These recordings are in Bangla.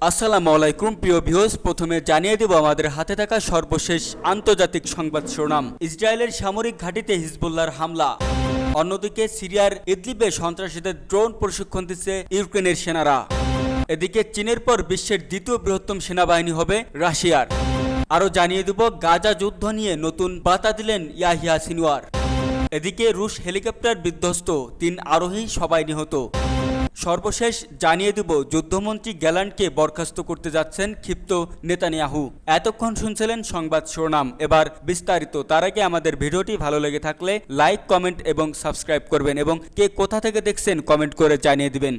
আসসালামু আলাইকুম প্রিয় ভিউয়ার্স, প্রথমে জানিয়ে দেব আমাদের হাতে থাকা সর্বশেষ আন্তর্জাতিক সংবাদ শিরোনাম। ইসরায়েলের সামরিক ঘাঁটিতে হিজবুল্লাহর হামলা। অন্যদিকে সিরিয়ার ইদলিবে সন্ত্রাসীদের ড্রোন প্রশিক্ষণ দিচ্ছে ইউক্রেনের সেনারা। এদিকে চীনের পর বিশ্বের দ্বিতীয় বৃহত্তম সেনাবাহিনী হবে রাশিয়ার। আরও জানিয়ে দেব গাজা যুদ্ধ নিয়ে নতুন বার্তা দিলেন ইয়াহিয়া সিনওয়ার। এদিকে রুশ হেলিকপ্টার বিধ্বস্ত, 3 আরোহী সবাই নিহত। সর্বশেষ জানিয়ে দেব যুদ্ধমন্ত্রী গ্যালান্টকে বরখাস্ত করতে যাচ্ছেন ক্ষিপ্ত নেতানিয়াহু। এতক্ষণ শুনছিলেন সংবাদ শিরোনাম, এবার বিস্তারিত। তার আগে আমাদের ভিডিওটি ভালো লেগে থাকলে লাইক, কমেন্ট এবং সাবস্ক্রাইব করবেন এবং কে কোথা থেকে দেখছেন কমেন্ট করে জানিয়ে দিবেন।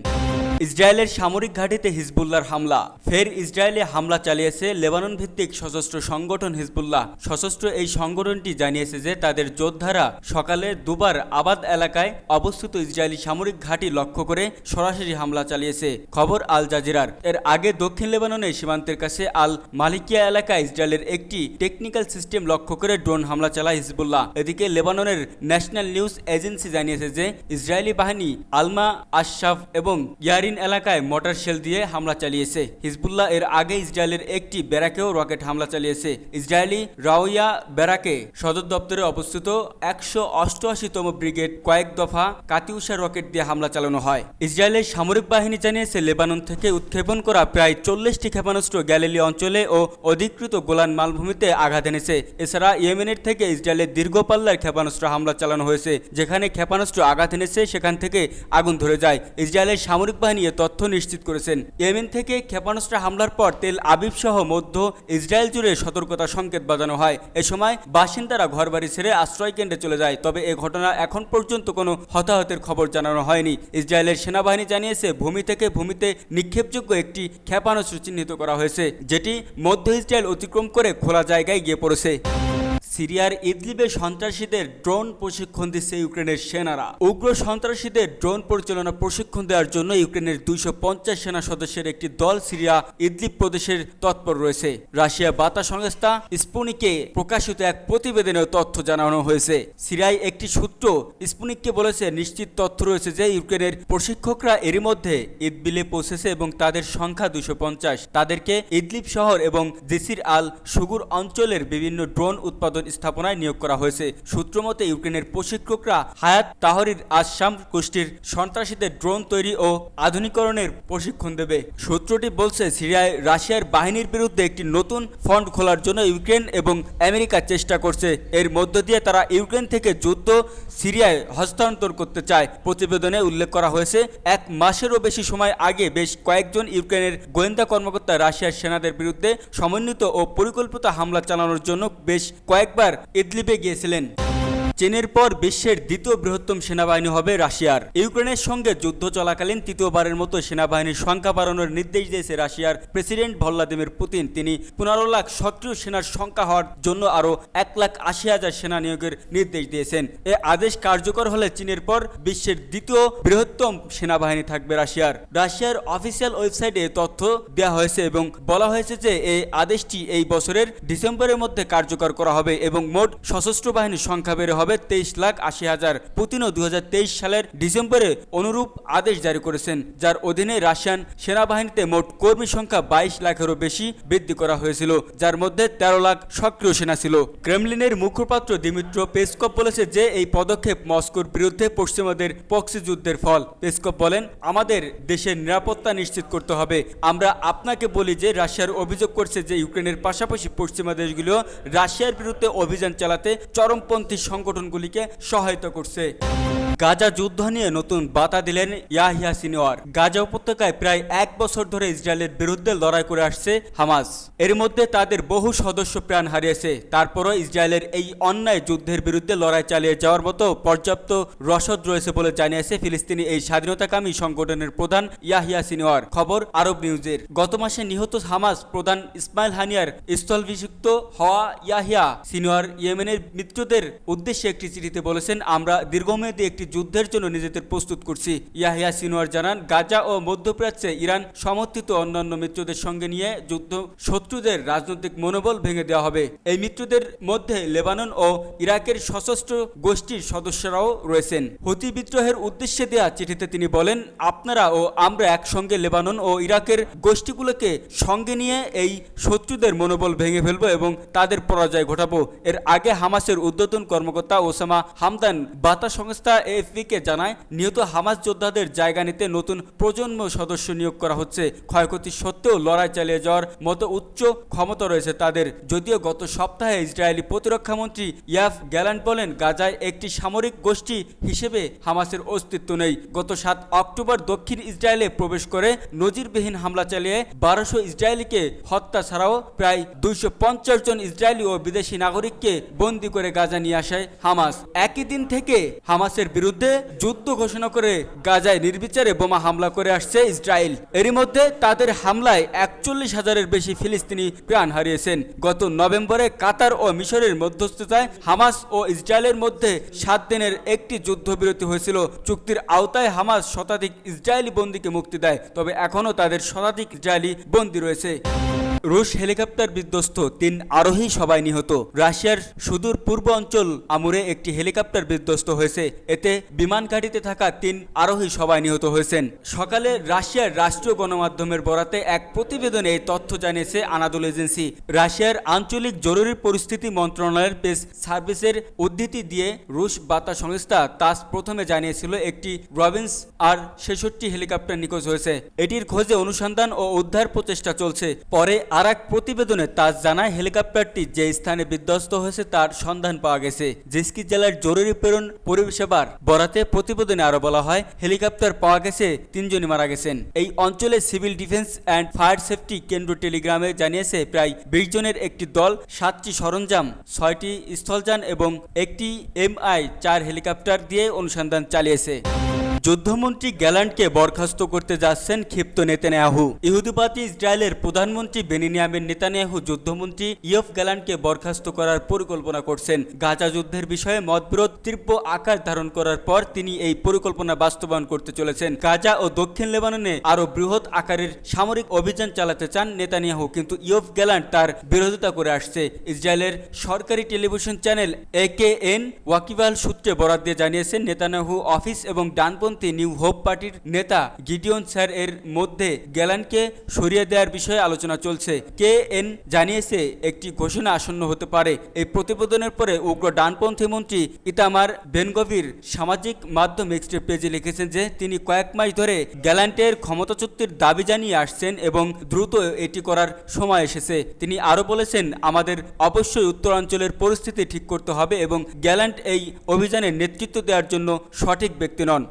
ইসরায়েলের সামরিক ঘাঁটিতে হিজবুল্লাহর হামলা। ফের ইসরায়েলে হামলা চালিয়েছে লেবানন ভিত্তিক সশস্ত্র সংগঠন হিজবুল্লাহ। সশস্ত্র এই সংগঠনটি জানিয়েছে যে তাদের যোদ্ধারা সকালে দুবার আবাদ এলাকায় অবস্থিত ইসরায়েলি সামরিক ঘাঁটি লক্ষ্য করে সরাসরি হামলা চালিয়েছে। খবর আল জাজিরার। এর আগে দক্ষিণ লেবাননের সীমান্তের কাছে আল মালিকিয়া এলাকায় ইসরায়েলের একটি টেকনিক্যাল সিস্টেম লক্ষ্য করে ড্রোন হামলা চালায় হিজবুল্লাহ। এদিকে লেবাননের ন্যাশনাল নিউজ এজেন্সি জানিয়েছে যে ইসরায়েলি বাহিনী আলমা আশরাফ এবং ইয়ারিন এলাকায় মোটর শেল দিয়ে হামলা চালিয়েছে। হিজবুল্লাহ এর আগে ইসরায়েলের একটি ব্যারাকেও রকেট হামলা চালিয়েছে। ইসরায়েলি রাওয়া ব্যারাকে সদর দপ্তরে অবস্থিত 188তম ব্রিগেড কয়েক দফা কাতিউষা রকেট দিয়ে হামলা চালানো হয়। ইসরায়েলের সামরিক বাহিনী জানিয়েছে লেবানন থেকে উৎক্ষেপণ করা প্রায় 40টি ক্ষেপণাস্ত্র গ্যালিলি অঞ্চলে ও অধিকৃত গোলান মালভূমিতে আঘাত এনেছে। এছাড়া ইয়েমেনের থেকে ইসরায়েলের দীর্ঘপাল্লার ক্ষেপণাস্ত্র হামলা চালানো হয়েছে। যেখানে ক্ষেপণাস্ত্র আঘাত এনেছে সেখান থেকে আগুন ধরে যায়। ইসরায়েলের সামরিক বাহিনী এ তথ্য নিশ্চিত করেছেন। ইয়েমেন থেকে ক্ষেপণাস্ত্র হামলার পর তেল আবিব সহ মধ্য ইসরায়েল জুড়ে সতর্কতা সংকেত বাজানো হয়। এ সময় বাসিন্দারা ঘরবাড়ি ছেড়ে আশ্রয় কেন্দ্রে চলে যায়। তবে এ ঘটনা এখন পর্যন্ত কোনো হতাহতের খবর জানানো হয়নি। ইসরায়েলের সেনাবাহিনী জানিয়েছে ভূমি থেকে ভূমিতে নিক্ষেপযোগ্য একটি ক্ষেপণাস্ত্র চিহ্নিত করা হয়েছে, যেটি মধ্য ইসরায়েল অতিক্রম করে খোলা জায়গায় গিয়ে পড়েছে। সিরিয়ার ইদলিবে সন্ত্রাসীদের ড্রোন প্রশিক্ষণ দিচ্ছে ইউক্রেনের সেনারা। উগ্র সন্ত্রাসীদের ড্রোন পরিচালনা প্রশিক্ষণ দেওয়ার জন্য ইউক্রেনের 250 সেনা সদস্যের একটি দল সিরিয়া ইদলিব প্রদেশের তৎপর রয়েছে। রাশিয়া বার্তা সংস্থা স্পুনিকে প্রকাশিত এক প্রতিবেদনে তথ্য জানানো হয়েছে। সিরিয়ায় একটি সূত্র স্পুনিককে বলেছে নিশ্চিত তথ্য রয়েছে যে ইউক্রেনের প্রশিক্ষকরা এরই মধ্যে ইদবিলে পৌঁছেছে এবং তাদের সংখ্যা 250। তাদেরকে ইদলিব শহর এবং জেসির আল সুগুর অঞ্চলের বিভিন্ন ড্রোন উৎপাদন স্থাপনায় নিয়োগ করা হয়েছে। সূত্রমতে ইউক্রেনের প্রশিক্ষকরা হায়াত তাহরির আশাম গোষ্ঠীর সন্ত্রাসীদের ড্রোন তৈরি ও আধুনিকরণের প্রশিক্ষণ দেবে। সূত্রটি বলছে সিরিয়ায় রাশিয়ার বাহিনীর বিরুদ্ধে একটি নতুন ফ্রন্ট খোলার জন্য ইউক্রেন এবং আমেরিকা চেষ্টা করছে। এর মধ্য দিয়ে তারা ইউক্রেন থেকে যুদ্ধ সিরিয়ায় হস্তান্তর করতে চায়। প্রতিবেদনে উল্লেখ করা হয়েছে 1 মাসেরও বেশি সময় আগে বেশ কয়েকজন ইউক্রেনের গোয়েন্দা কর্মকর্তা রাশিয়ার সেনাদের বিরুদ্ধে সমন্বিত ও পরিকল্পিত হামলা চালানোর জন্য বেশ কয়েকবার ইদলিবে গিয়েছিলেন। চীনের পর বিশ্বের দ্বিতীয় বৃহত্তম সেনাবাহিনী হবে রাশিয়ার। ইউক্রেনের সঙ্গে যুদ্ধ চলাকালীন তৃতীয়বারের মতো সেনাবাহিনীর সংখ্যা বাড়ানোর নির্দেশ দিয়েছে রাশিয়ার প্রেসিডেন্ট ভ্লাদিমির পুতিন। তিনি 15 লাখ সক্রিয় সেনার সংখ্যা হওয়ার জন্য আরও 1,80,000 সেনা নিয়োগের নির্দেশ দিয়েছেন। এ আদেশ কার্যকর হলে চীনের পর বিশ্বের দ্বিতীয় বৃহত্তম সেনাবাহিনী থাকবে রাশিয়ার। রাশিয়ার অফিসিয়াল ওয়েবসাইটে তথ্য দেওয়া হয়েছে এবং বলা হয়েছে যে এই আদেশটি এই বছরের ডিসেম্বরের মধ্যে কার্যকর করা হবে এবং মোট সশস্ত্র বাহিনীর সংখ্যা বেড়ে হবে 23,80,000। পুতিনও 2023 সালের ডিসেম্বরে অনুরূপ আদেশ জারি করেছেন, যার অধীনে রাশিয়ান সেনাবাহিনীতে মোট কর্মী সংখ্যা 22 লাখেরও বেশি বৃদ্ধি করা হয়েছিল, যার মধ্যে 13 লাখ সক্রিয় সেনা ছিল। ক্রেমলিনের মুখপাত্র দিমিত্রো পেসকভ বলেছে যে এই পদক্ষেপ মস্কোর বিরুদ্ধে পশ্চিমাদের প্রক্সি যুদ্ধের ফল। পেসকভ বলেন, আমাদের দেশের নিরাপত্তা নিশ্চিত করতে হবে। আমরা আপনাকে বলি যে রাশিয়ার অভিযোগ করছে যে ইউক্রেনের পাশাপাশি পশ্চিমা দেশগুলো রাশিয়ার বিরুদ্ধে অভিযান চালাতে চরমপন্থী সংগঠনগুলিকে সহায়তা করছে। গাজা যুদ্ধ নিয়ে নতুন বার্তা দিলেন ইয়াহিয়া সিনওয়ার। গাজা উপত্যকায় প্রায় 1 বছর ধরে ইসরায়েলের বিরুদ্ধে লড়াই করে আসছে হামাস। এর মধ্যে তাদের বহু সদস্য প্রাণ হারিয়েছে। তারপরও ইসরায়েলের এই অন্যায় যুদ্ধের বিরুদ্ধে লড়াই চালিয়ে যাওয়ার মতো পর্যাপ্ত রসদ রয়েছে বলে জানিয়েছে ফিলিস্তিনি এই স্বাধীনতাকামী সংগঠনের প্রধান ইয়াহিয়া সিনওয়ার। খবর আরব নিউজের। গত মাসে নিহত হামাস প্রধান ইসমাইল হানিয়ার স্থলাভিষিক্ত হওয়া ইয়াহিয়া সিনওয়ার ইয়েমেনের মিত্রদের উদ্দেশ্যে একটি চিঠিতে বলেছেন, আমরা দীর্ঘমেয়াদী একটি যুদ্ধের জন্য নিজেদের প্রস্তুত করছি। ইয়াহিয়া সিনওয়ার জানান, গাজা ও মধ্যপ্রাচ্যে ইরান সমর্থিত অন্যান্য মিত্রদের সঙ্গে নিয়ে যুদ্ধ শত্রুদের রাজনৈতিক মনোবল ভেঙে দেওয়া হবে। এই মিত্রদের মধ্যে লেবানন ও ইরাকের সশস্ত্র গোষ্ঠীর সদস্যরাও রয়েছেন। হুতি বিদ্রোহের উদ্দেশ্যে দেয়া চিঠিতে তিনি বলেন, আপনারা ও আমরা একসঙ্গে লেবানন ও ইরাকের গোষ্ঠীগুলোকে সঙ্গে নিয়ে এই শত্রুদের মনোবল ভেঙে ফেলবো এবং তাদের পরাজয় ঘটাবো। এর আগে হামাসের ঊর্ধ্বতন কর্মকর্তা ওসামা হামদান বার্তা সংস্থা এএফপিকে জানায়, নিহত হামাস যোদ্ধাদের জায়গা নিতে নতুন প্রজন্ম সদস্য নিয়োগ করা হচ্ছে। ক্ষয়ক্ষতি সত্ত্বেও লড়াই চালিয়ে যাওয়ার মতো উচ্চ ক্ষমতা রয়েছে তাদের। যদিও গত সপ্তাহে ইসরায়েলি প্রতিরক্ষামন্ত্রী ইয়াভ গ্যালান্ট বলেন, গাজায় একটি সামরিক গোষ্ঠী হিসেবে হামাসের অস্তিত্ব নেই। গত 7 অক্টোবর দক্ষিণ ইসরায়েলে প্রবেশ করে নজিরবিহীন হামলা চালিয়ে 1200 ইসরায়েলিকে হত্যা ছাড়াও প্রায় 250 জন ইসরায়েলি ও বিদেশি নাগরিককে বন্দী করে গাজা নিয়ে আসে হামাস। একই দিন থেকে হামাসের বিরুদ্ধে যুদ্ধ ঘোষণা করে গাজায় নির্বিচারে বোমা হামলা করে আসছে ইসরায়েল। এরই মধ্যে তাদের হামলায় 41,000-এর বেশি ফিলিস্তিনি প্রাণ হারিয়েছেন। গত নভেম্বরে কাতার ও মিশরের মধ্যস্থতায় হামাস ও ইসরায়েলের মধ্যে 7 দিনের একটি যুদ্ধবিরতি হয়েছিল। চুক্তির আওতায় হামাস শতাধিক ইসরায়েলি বন্দীকে মুক্তি দেয়, তবে এখনও তাদের শতাধিক ইসরায়েলি বন্দী রয়েছে। রুশ হেলিকপ্টার বিধ্বস্ত, 3 আরোহী সবাই নিহত। রাশিয়ার সুদূর পূর্ব অঞ্চল আমুরে একটি হেলিকপ্টার বিধ্বস্ত হয়েছে। এতে বিমান ঘাঁটিতে থাকা 3 আরোহী সবাই নিহত হয়েছেন। সকালে রাশিয়ার রাষ্ট্রীয় গণমাধ্যমের বরাতে এক প্রতিবেদনে এই তথ্য জানিয়েছে আনাদোল এজেন্সি। রাশিয়ার আঞ্চলিক জরুরি পরিস্থিতি মন্ত্রণালয়ের প্রেস সার্ভিসের উদ্ধৃতি দিয়ে রুশ বার্তা সংস্থা তাস প্রথমে জানিয়েছিল একটি রবিন্স আর-66 হেলিকপ্টার নিখোঁজ হয়েছে। এটির খোঁজে অনুসন্ধান ও উদ্ধার প্রচেষ্টা চলছে। পরে আরেক প্রতিবেদনে তাস জানায়, হেলিকপ্টারটি যে স্থানে বিধ্বস্ত হয়েছে তার সন্ধান পাওয়া গেছে। জিস্কি জেলার জরুরি প্রেরণ পরিষেবার বরাতে প্রতিবেদনে আরো বলা হয়, হেলিকপ্টার পাওয়া গেছে, 3 জনই মারা গেছেন। এই অঞ্চলে civil defence and fire safety কেন্দ্র টেলিগ্রামে জানিয়েছে, প্রায় 20 জনের একটি দল 7টি সরঞ্জাম, 6টি স্থলযান এবং একটি MI-4 হেলিকপ্টার দিয়ে অনুসন্ধান চালিয়েছে। যুদ্ধমন্ত্রী গ্যালান্টকে বরখাস্ত করতে যাচ্ছেন ক্ষিপ্ত নেতানিয়াহু। ইহুদিবাদী ইসরায়েলের প্রধানমন্ত্রী বেনিয়ামিন নেতানিয়াহু যুদ্ধমন্ত্রী ইয়োভ গ্যালান্টকে বরখাস্ত করার পরিকল্পনা করছেন। গাজা যুদ্ধের বিষয়ে মতবিরোধ তীব্র আকার ধারণ করার পর তিনি এই পরিকল্পনা বাস্তবায়ন করতে চলেছেন। গাজা ও দক্ষিণ লেবাননে আরও বৃহৎ আকারের সামরিক অভিযান চালাতে চান নেতানিয়াহু, কিন্তু ইয়োভ গ্যালান্ট তার বিরোধিতা করে আসছে। ইসরায়েলের সরকারি টেলিভিশন চ্যানেল AKN ওয়াকিবাল সূত্রে বরাত দিয়ে জানিয়েছেন, নেতানিয়াহু অফিস এবং ডানপন্থী নিউ হোপ পার্টির নেতা গিডিয়ন স্যার এর মধ্যে গ্যালান্টকে সরিয়ে দেওয়ার বিষয়ে আলোচনা চলছে। KN জানিয়েছে একটি ঘোষণা আসন্ন হতে পারে। এই প্রতিবেদনের পরে উগ্র ডানপন্থী মন্ত্রী ইতামার বেনগভির সামাজিক মাধ্যম এক্সের পেজে লিখেছেন যে তিনি কয়েক মাস ধরে গ্যালান্টের ক্ষমতাচ্যুতির দাবি জানিয়ে আসছেন এবং দ্রুত এটি করার সময় এসেছে। তিনি আরও বলেছেন, আমাদের অবশ্যই উত্তরাঞ্চলের পরিস্থিতি ঠিক করতে হবে এবং গ্যালান্ট এই অভিযানের নেতৃত্ব দেওয়ার জন্য সঠিক ব্যক্তি নন।